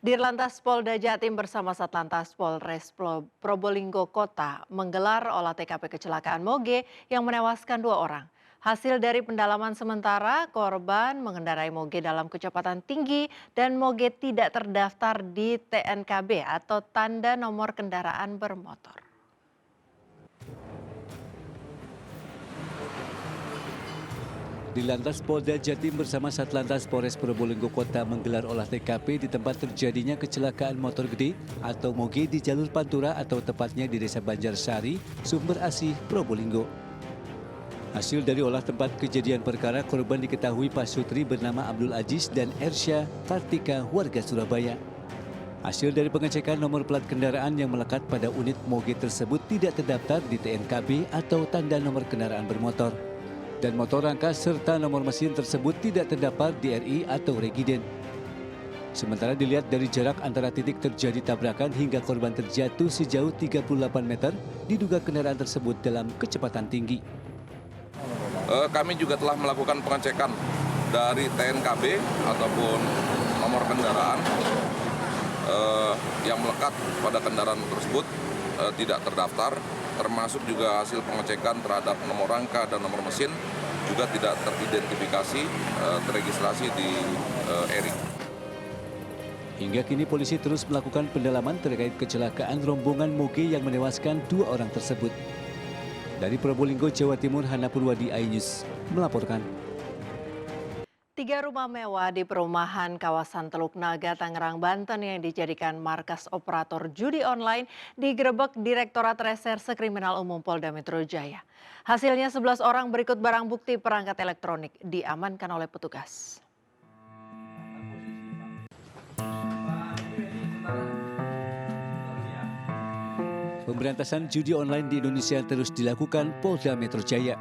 Dirlantas Polda Jatim bersama Satlantas Polres Probolinggo Kota menggelar olah TKP kecelakaan moge yang menewaskan 2 orang. Hasil dari pendalaman sementara, korban mengendarai moge dalam kecepatan tinggi dan moge tidak terdaftar di TNKB atau tanda nomor kendaraan bermotor. Dirlantas Polda Jatim bersama Satlantas Polres Probolinggo Kota menggelar olah TKP di tempat terjadinya kecelakaan motor gede atau moge di jalur Pantura atau tepatnya di Desa Banjarsari, Sumber Asih, Probolinggo. Hasil dari olah tempat kejadian perkara, korban diketahui pasutri bernama Abdul Aziz dan Ersya Kartika warga Surabaya. Hasil dari pengecekan nomor plat kendaraan yang melekat pada unit moge tersebut tidak terdaftar di TNKB atau tanda nomor kendaraan bermotor. Dan motor rangka serta nomor mesin tersebut tidak terdapat di RI atau regiden. Sementara dilihat dari jarak antara titik terjadi tabrakan hingga korban terjatuh sejauh 38 meter, diduga kendaraan tersebut dalam kecepatan tinggi. Kami juga telah melakukan pengecekan dari TNKB ataupun nomor kendaraan yang melekat pada kendaraan tersebut tidak terdaftar, termasuk juga hasil pengecekan terhadap nomor rangka dan nomor mesin juga tidak teridentifikasi, terregistrasi di RI. Hingga kini polisi terus melakukan pendalaman terkait kecelakaan rombongan moge yang menewaskan 2 orang tersebut. Dari Probolinggo, Jawa Timur, Hana Purwadi, iNews melaporkan. 3 rumah mewah di perumahan kawasan Teluk Naga, Tangerang, Banten yang dijadikan markas operator judi online digerebek Direktorat Reserse Kriminal Umum Polda Metro Jaya. Hasilnya 11 orang berikut barang bukti perangkat elektronik diamankan oleh petugas. Pemberantasan judi online di Indonesia terus dilakukan Polda Metro Jaya.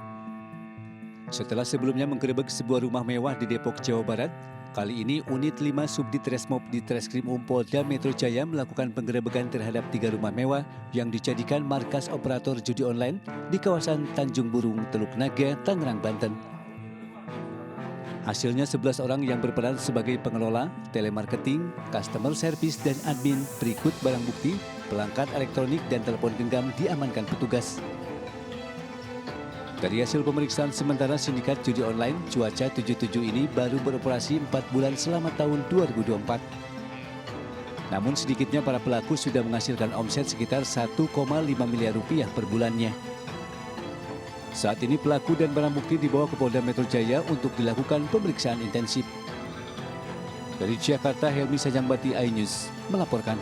Setelah sebelumnya menggerebek sebuah rumah mewah di Depok, Jawa Barat, kali ini unit 5 Subdit Resmob di Treskrim Polda Metro Jaya melakukan penggerebekan terhadap 3 rumah mewah yang dijadikan markas operator judi online di kawasan Tanjung Burung, Teluk Naga, Tangerang, Banten. Hasilnya 11 orang yang berperan sebagai pengelola, telemarketing, customer service, dan admin berikut barang bukti, perangkat elektronik, dan telepon genggam diamankan petugas. Dari hasil pemeriksaan sementara, sindikat judi online Cuaca 77 ini baru beroperasi 4 bulan selama tahun 2024. Namun sedikitnya para pelaku sudah menghasilkan omset sekitar 1,5 miliar rupiah per bulannya. Saat ini pelaku dan barang bukti dibawa ke Polda Metro Jaya untuk dilakukan pemeriksaan intensif. Dari Jakarta, Helmi Sajangbati, iNews melaporkan.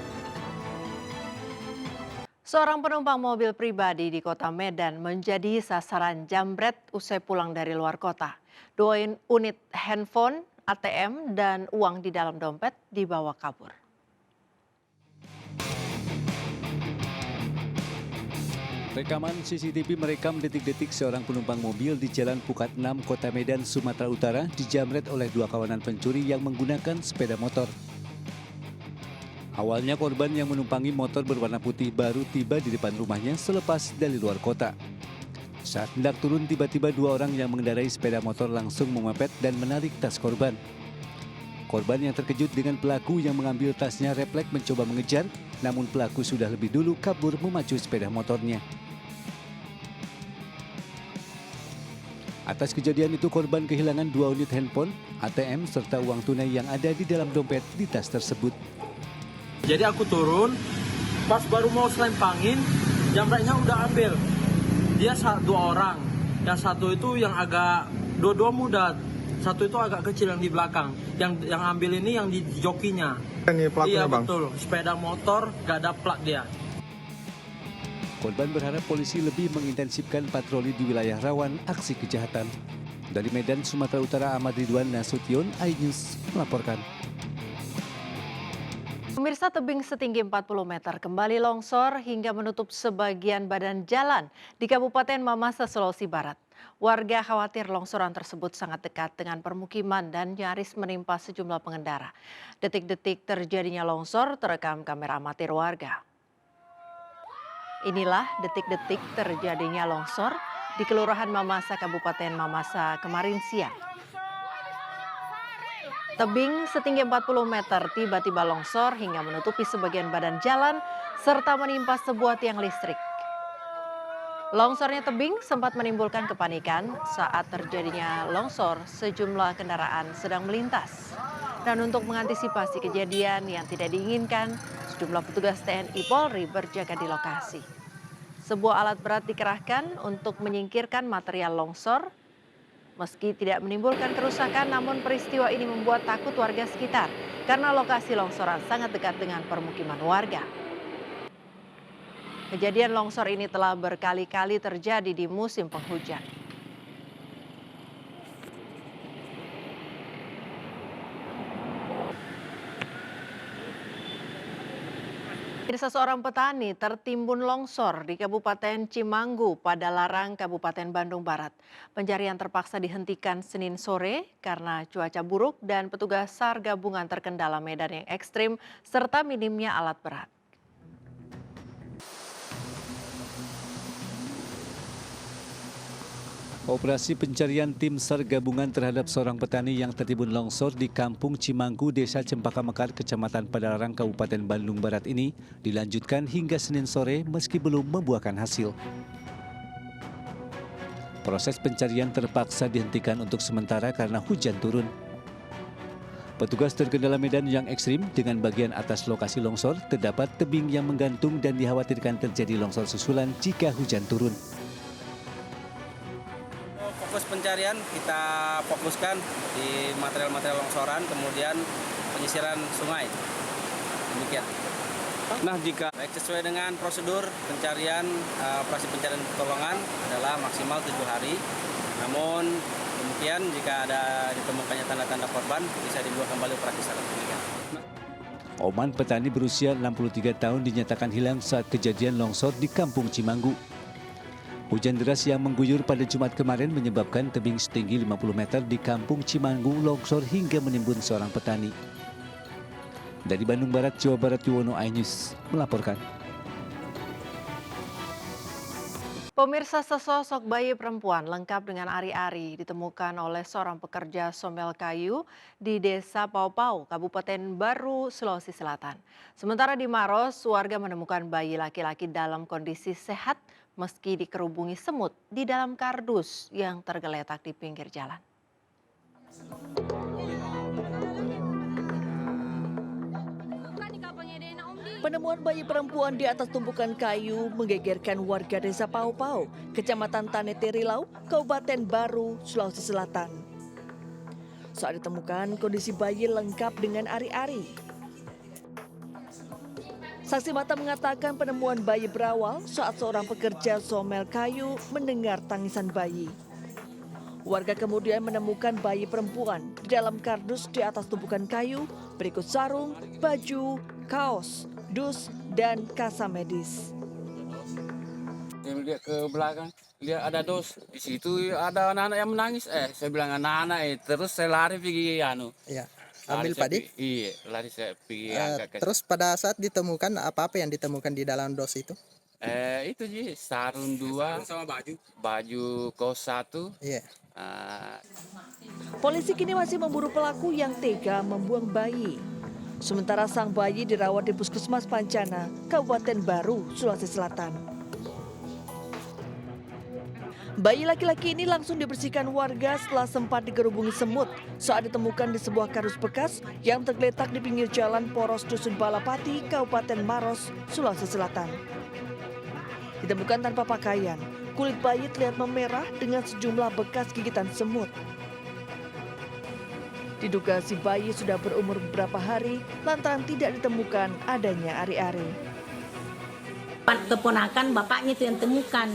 Seorang penumpang mobil pribadi di kota Medan menjadi sasaran jambret usai pulang dari luar kota. 2 unit handphone, ATM, dan uang di dalam dompet dibawa kabur. Rekaman CCTV merekam detik-detik seorang penumpang mobil di Jalan Pukat 6, Kota Medan, Sumatera Utara dijamret oleh 2 kawanan pencuri yang menggunakan sepeda motor. Awalnya korban yang menumpangi motor berwarna putih baru tiba di depan rumahnya selepas dari luar kota. Saat hendak turun, tiba-tiba 2 orang yang mengendarai sepeda motor langsung memepet dan menarik tas korban. Korban yang terkejut dengan pelaku yang mengambil tasnya refleks mencoba mengejar, namun pelaku sudah lebih dulu kabur memacu sepeda motornya. Atas kejadian itu, korban kehilangan 2 unit handphone, ATM, serta uang tunai yang ada di dalam dompet di tas tersebut. Jadi aku turun, pas baru mau selempangin, jambretnya udah ambil. Dia 2 orang, yang satu itu yang agak, dua muda, satu itu agak kecil yang di belakang. Yang ambil ini yang di jokinya. Ini pelakunya, iya Bang? betul, sepeda motor gak ada plat dia. Korban berharap polisi lebih mengintensifkan patroli di wilayah rawan aksi kejahatan. Dari Medan, Sumatera Utara, Ahmad Ridwan Nasution, iNews melaporkan. Pemirsa, tebing setinggi 40 meter kembali longsor hingga menutup sebagian badan jalan di Kabupaten Mamasa, Sulawesi Barat. Warga khawatir longsoran tersebut sangat dekat dengan permukiman dan nyaris menimpa sejumlah pengendara. Detik-detik terjadinya longsor terekam kamera amatir warga. Inilah detik-detik terjadinya longsor di Kelurahan Mamasa, Kabupaten Mamasa kemarin siang. Tebing setinggi 40 meter tiba-tiba longsor hingga menutupi sebagian badan jalan serta menimpa sebuah tiang listrik. Longsornya tebing sempat menimbulkan kepanikan saat terjadinya longsor sejumlah kendaraan sedang melintas. Dan untuk mengantisipasi kejadian yang tidak diinginkan, sejumlah petugas TNI Polri berjaga di lokasi. Sebuah alat berat dikerahkan untuk menyingkirkan material longsor. Meski tidak menimbulkan kerusakan, namun peristiwa ini membuat takut warga sekitar karena lokasi longsoran sangat dekat dengan permukiman warga. Kejadian longsor ini telah berkali-kali terjadi di musim penghujan. Desa seorang petani tertimbun longsor di Kabupaten Cimanggu pada Larang, Kabupaten Bandung Barat. Pencarian terpaksa dihentikan Senin sore karena cuaca buruk dan petugas SAR gabungan terkendala medan yang ekstrim serta minimnya alat berat. Operasi pencarian tim SAR gabungan terhadap seorang petani yang tertimbun longsor di Kampung Cimanggu, Desa Cempaka Mekar, Kecamatan Padalarang, Kabupaten Bandung Barat ini dilanjutkan hingga Senin sore meski belum membuahkan hasil. Proses pencarian terpaksa dihentikan untuk sementara karena hujan turun. Petugas terkendala medan yang ekstrim dengan bagian atas lokasi longsor terdapat tebing yang menggantung dan dikhawatirkan terjadi longsor susulan jika hujan turun. Fokus pencarian kita fokuskan di material-material longsoran, kemudian penyisiran sungai. Demikian. Nah, jika baik sesuai dengan prosedur pencarian, operasi pencarian pertolongan adalah maksimal 7 hari. Namun demikian jika ada ditemukannya tanda-tanda korban bisa dibuat kembali operasi SAR. Oman, petani berusia 63 tahun, dinyatakan hilang saat kejadian longsor di Kampung Cimanggu. Hujan deras yang mengguyur pada Jumat kemarin menyebabkan tebing setinggi 50 meter di Kampung Cimanggu longsor hingga menimbun seorang petani. Dari Bandung Barat, Jawa Barat, Yuwono iNews melaporkan. Pemirsa, sesosok bayi perempuan lengkap dengan ari-ari ditemukan oleh seorang pekerja somel kayu di Desa Paupau, Kabupaten Baru, Sulawesi Selatan. Sementara di Maros, warga menemukan bayi laki-laki dalam kondisi sehat meski dikerubungi semut di dalam kardus yang tergeletak di pinggir jalan. Penemuan bayi perempuan di atas tumpukan kayu menggegerkan warga Desa Paupau, Kecamatan Tanete Rilau, Kabupaten Baru, Sulawesi Selatan. Saat ditemukan, kondisi bayi lengkap dengan ari-ari. Saksi mata mengatakan penemuan bayi berawal saat seorang pekerja somel kayu mendengar tangisan bayi. Warga kemudian menemukan bayi perempuan di dalam kardus di atas tumpukan kayu berikut sarung, baju, kaos, dus, dan kasa medis. Saya lihat ke belakang, lihat ada dos. Di situ ada anak-anak yang menangis. Saya bilang anak-anak, terus saya lari pergi Iya. Ambil Pak Di? Iya, lari saya pergi angkat. Terus pada saat ditemukan apa-apa yang ditemukan di dalam dos itu? Itu sih sarung 2 sama baju kaos 1. Iya. Polisi kini masih memburu pelaku yang tega membuang bayi. Sementara sang bayi dirawat di Puskesmas Pancana, Kabupaten Baru, Sulawesi Selatan. Bayi laki-laki ini langsung dibersihkan warga setelah sempat digerubungi semut saat ditemukan di sebuah kardus bekas yang tergeletak di pinggir jalan Poros Dusun Balapati, Kabupaten Maros, Sulawesi Selatan. Ditemukan tanpa pakaian, kulit bayi terlihat memerah dengan sejumlah bekas gigitan semut. Diduga si bayi sudah berumur beberapa hari lantaran tidak ditemukan adanya ari-ari. Keponakan bapaknya itu yang temukan,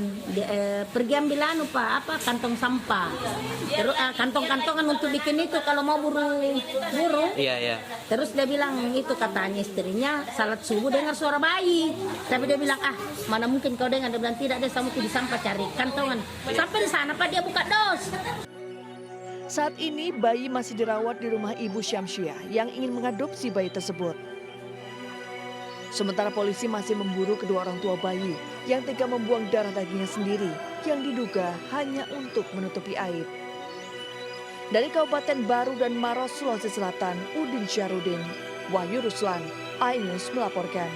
pergi ambil kantong sampah, terus kantong-kantongan untuk bikin itu kalau mau burung. Iya. Terus dia bilang itu katanya istrinya salat subuh dengar suara bayi, tapi dia bilang mana mungkin kau dengar, dia bilang tidak, dia sama di sampah cari kantongan, sampai di sana Pak dia buka dos. Saat ini bayi masih dirawat di rumah Ibu Syamsiah yang ingin mengadopsi bayi tersebut. Sementara polisi masih memburu kedua orang tua bayi yang tega membuang darah dagingnya sendiri yang diduga hanya untuk menutupi aib. Dari Kabupaten Baru dan Maros, Sulawesi Selatan, Udin Syarudin, Wahyu Ruslan, iNews melaporkan.